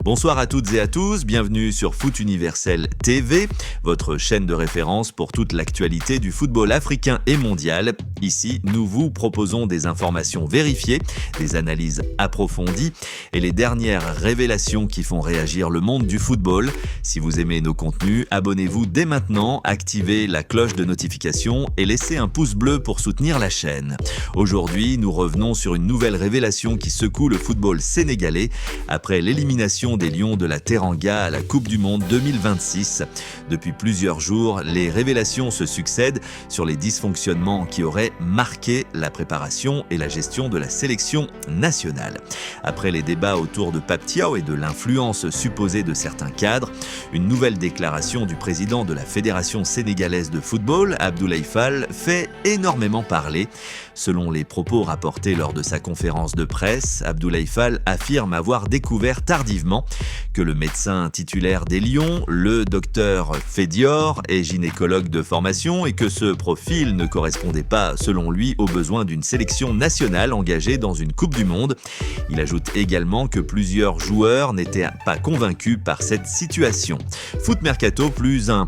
Bonsoir à toutes et à tous, bienvenue sur Foot Universel TV, votre chaîne de référence pour toute l'actualité du football africain et mondial. Ici, nous vous proposons des informations vérifiées, des analyses approfondies et les dernières révélations qui font réagir le monde du football. Si vous aimez nos contenus, abonnez-vous dès maintenant, activez la cloche de notification et laissez un pouce bleu pour soutenir la chaîne. Aujourd'hui, nous revenons sur une nouvelle révélation qui secoue le football sénégalais après l'élimination des Lions de la Teranga à la Coupe du Monde 2026. Depuis plusieurs jours, les révélations se succèdent sur les dysfonctionnements qui auraient marqué la préparation et la gestion de la sélection nationale. Après les débats autour de Pape Thiaw et de l'influence supposée de certains cadres, une nouvelle déclaration du président de la Fédération sénégalaise de football, Abdoulaye Fall, fait énormément parler. Selon les propos rapportés lors de sa conférence de presse, Abdoulaye Fall affirme avoir découvert tardivement que le médecin titulaire des Lions, le docteur Fédior, est gynécologue de formation et que ce profil ne correspondait pas, selon lui, aux besoins d'une sélection nationale engagée dans une Coupe du Monde. Il ajoute également que plusieurs joueurs n'étaient pas convaincus par cette situation. Foot Mercato +1.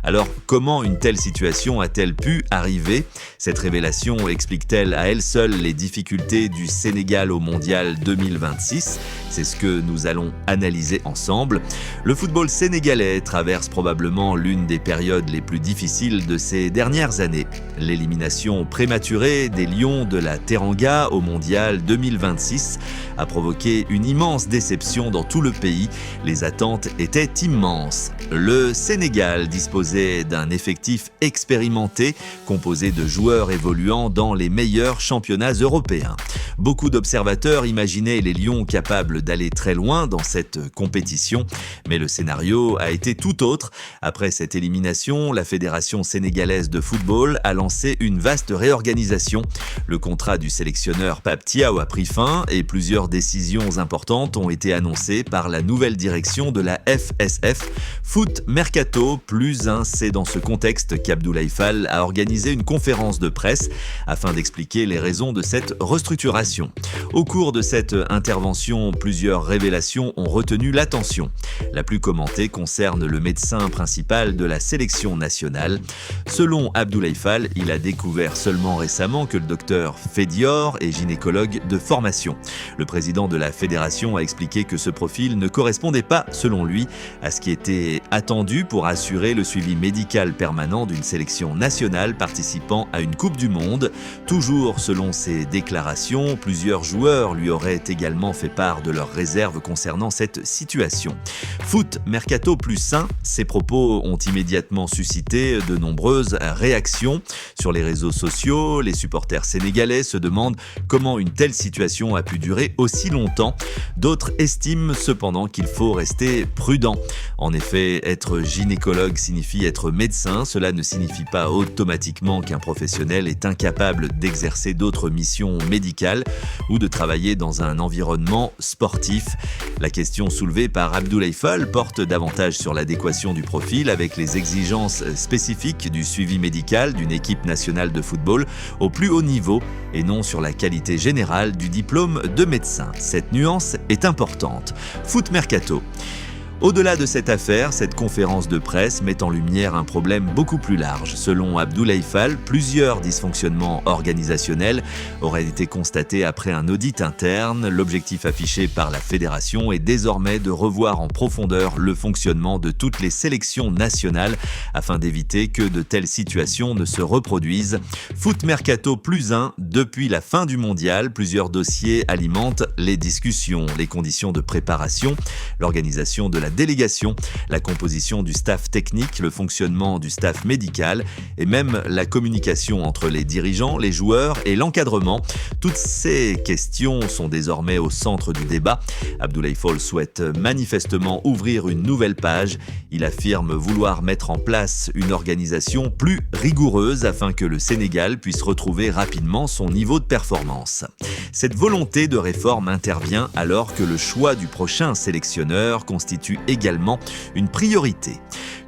Alors, comment une telle situation a-t-elle pu arriver ? Cette révélation explique-t-elle à elle seule les difficultés du Sénégal au Mondial 2026 ? C'est ce que nous allons analyser ensemble. Le football sénégalais traverse probablement l'une des périodes les plus difficiles de ces dernières années. L'élimination prématurée des Lions de la Teranga au Mondial 2026 a provoqué une immense déception dans tout le pays. Les attentes étaient immenses. Le Sénégal disposait d'un effectif expérimenté, composé de joueurs évoluant dans les meilleurs championnats européens. Beaucoup d'observateurs imaginaient les Lions capables d'aller très loin dans cette compétition, mais le scénario a été tout autre. Après cette élimination, la Fédération sénégalaise de football a lancé une vaste réorganisation. Le contrat du sélectionneur Pape Thiaw a pris fin et plusieurs décisions importantes ont été annoncées par la nouvelle direction de la FSF. Foot Mercato +1, c'est dans ce contexte qu'Abdoulaye Fall a organisé une conférence de presse afin d'expliquer les raisons de cette restructuration. Au cours de cette intervention, plusieurs révélations ont retenu l'attention. La plus commentée concerne le médecin principal de la sélection nationale. Selon Abdoulaye Fall, il a découvert seulement récemment que le docteur Fédior est gynécologue de formation. Le président de la fédération a expliqué que ce profil ne correspondait pas, selon lui, à ce qui était attendu pour assurer le suivi médical permanent d'une sélection nationale participant à une Coupe du Monde. Toujours selon ses déclarations, plusieurs joueurs lui auraient également fait part de leurs réserves concernant cette situation. Foot Mercato +1, ces propos ont immédiatement suscité de nombreuses réactions. Sur les réseaux sociaux, les supporters sénégalais se demandent comment une telle situation a pu durer aussi longtemps. D'autres estiment cependant qu'il faut rester prudent. En effet, être gynécologue signifie être médecin. Cela ne signifie pas automatiquement qu'un professionnel est incapable d'exercer d'autres missions médicales ou de travailler dans un environnement sportif. La question soulevée par Abdoulaye Fall porte davantage sur l'adéquation du profil avec les exigences spécifiques du suivi médical d'une équipe nationale de football au plus haut niveau et non sur la qualité générale du diplôme de médecin. Cette nuance est importante. Foot Mercato. Au-delà de cette affaire, cette conférence de presse met en lumière un problème beaucoup plus large. Selon Abdoulaye Fall, plusieurs dysfonctionnements organisationnels auraient été constatés après un audit interne. L'objectif affiché par la fédération est désormais de revoir en profondeur le fonctionnement de toutes les sélections nationales afin d'éviter que de telles situations ne se reproduisent. Foot Mercato +1, depuis la fin du mondial, plusieurs dossiers alimentent les discussions, les conditions de préparation, l'organisation de la délégation, la composition du staff technique, le fonctionnement du staff médical et même la communication entre les dirigeants, les joueurs et l'encadrement. Toutes ces questions sont désormais au centre du débat. Abdoulaye Fall souhaite manifestement ouvrir une nouvelle page. Il affirme vouloir mettre en place une organisation plus rigoureuse afin que le Sénégal puisse retrouver rapidement son niveau de performance. Cette volonté de réforme intervient alors que le choix du prochain sélectionneur constitue également une priorité.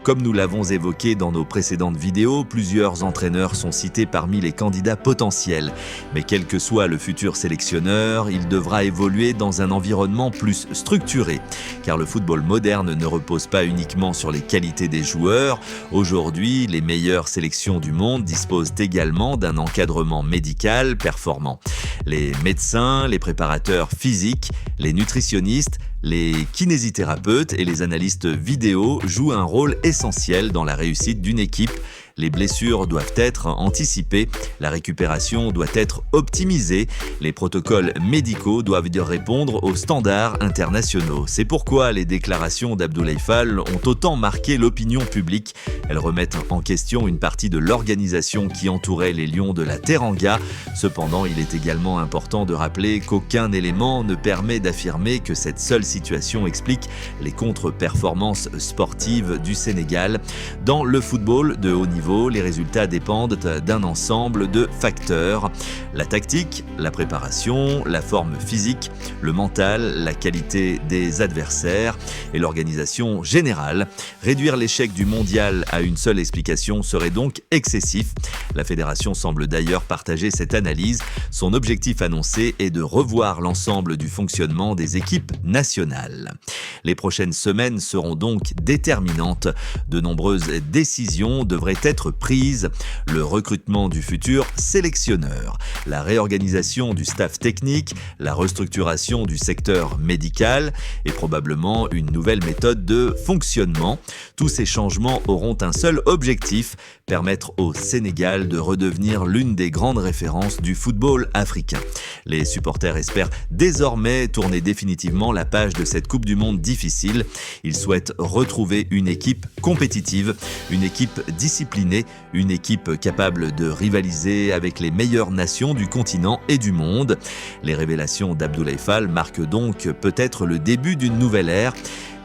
Comme nous l'avons évoqué dans nos précédentes vidéos, plusieurs entraîneurs sont cités parmi les candidats potentiels. Mais quel que soit le futur sélectionneur, il devra évoluer dans un environnement plus structuré. Car le football moderne ne repose pas uniquement sur les qualités des joueurs. Aujourd'hui, les meilleures sélections du monde disposent également d'un encadrement médical performant. Les médecins, les préparateurs physiques, les nutritionnistes, les kinésithérapeutes et les analystes vidéo jouent un rôle essentiel dans la réussite d'une équipe. Les blessures doivent être anticipées, la récupération doit être optimisée, les protocoles médicaux doivent répondre aux standards internationaux. C'est pourquoi les déclarations d'Abdoulaye Fall ont autant marqué l'opinion publique. Elles remettent en question une partie de l'organisation qui entourait les Lions de la Teranga. Cependant, il est également important de rappeler qu'aucun élément ne permet d'affirmer que cette seule situation explique les contre-performances sportives du Sénégal. Dans le football de haut niveau, les résultats dépendent d'un ensemble de facteurs. La tactique, la préparation, la forme physique, le mental, la qualité des adversaires et l'organisation générale. Réduire l'échec du mondial à une seule explication serait donc excessif. La fédération semble d'ailleurs partager cette analyse. Son objectif annoncé est de revoir l'ensemble du fonctionnement des équipes nationales. Les prochaines semaines seront donc déterminantes. De nombreuses décisions devraient être prises. Le recrutement du futur sélectionneur, la réorganisation du staff technique, la restructuration du secteur médical et probablement une nouvelle méthode de fonctionnement. Tous ces changements auront un seul objectif, permettre au Sénégal de redevenir l'une des grandes références du football africain. Les supporters espèrent désormais tourner définitivement la page de cette Coupe du Monde difficile. Ils souhaitent retrouver une équipe compétitive, une équipe disciplinée, une équipe capable de rivaliser avec les meilleures nations du continent et du monde. Les révélations d'Abdoulaye Fall marquent donc peut-être le début d'une nouvelle ère,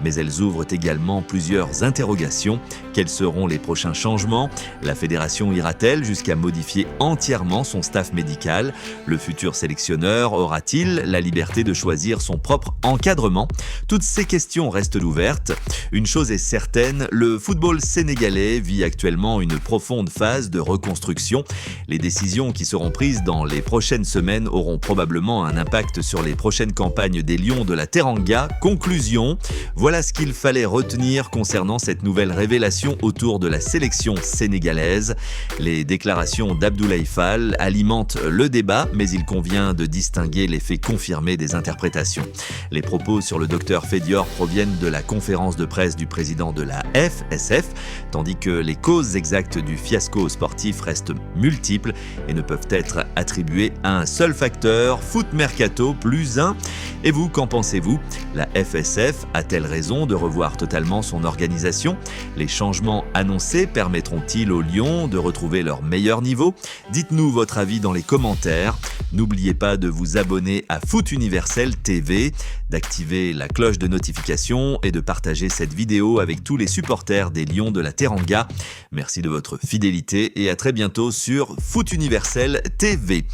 mais elles ouvrent également plusieurs interrogations. Quels seront les prochains changements ? La fédération ira-t-elle jusqu'à modifier entièrement son staff médical ? Le futur sélectionneur aura-t-il la liberté de choisir son propre encadrement ? Toutes ces questions restent ouvertes. Une chose est certaine, le football sénégalais vit actuellement une profonde phase de reconstruction. Les décisions qui seront prises dans les prochaines semaines auront probablement un impact sur les prochaines campagnes des Lions de la Teranga. Conclusion, voilà ce qu'il fallait retenir concernant cette nouvelle révélation autour de la sélection sénégalaise. Les déclarations d'Abdoulaye Fall alimentent le débat, mais il convient de distinguer les faits confirmés des interprétations. Les propos sur le docteur Fédior proviennent de la conférence de presse du président de la FSF, tandis que les causes exactes du fiasco sportif restent multiples et ne peuvent être attribuées à un seul facteur, foot mercato plus 1. Et vous, qu'en pensez-vous ? La FSF a-t-elle raison de revoir totalement son organisation ? Les changements annoncés permettront-ils aux Lions de retrouver leur meilleur niveau ? Dites-nous votre avis dans les commentaires. N'oubliez pas de vous abonner à Foot Universel TV, d'activer la cloche de notification et de partager cette vidéo avec tous les supporters des Lions de la Teranga. Merci de votre fidélité et à très bientôt sur Foot Universel TV.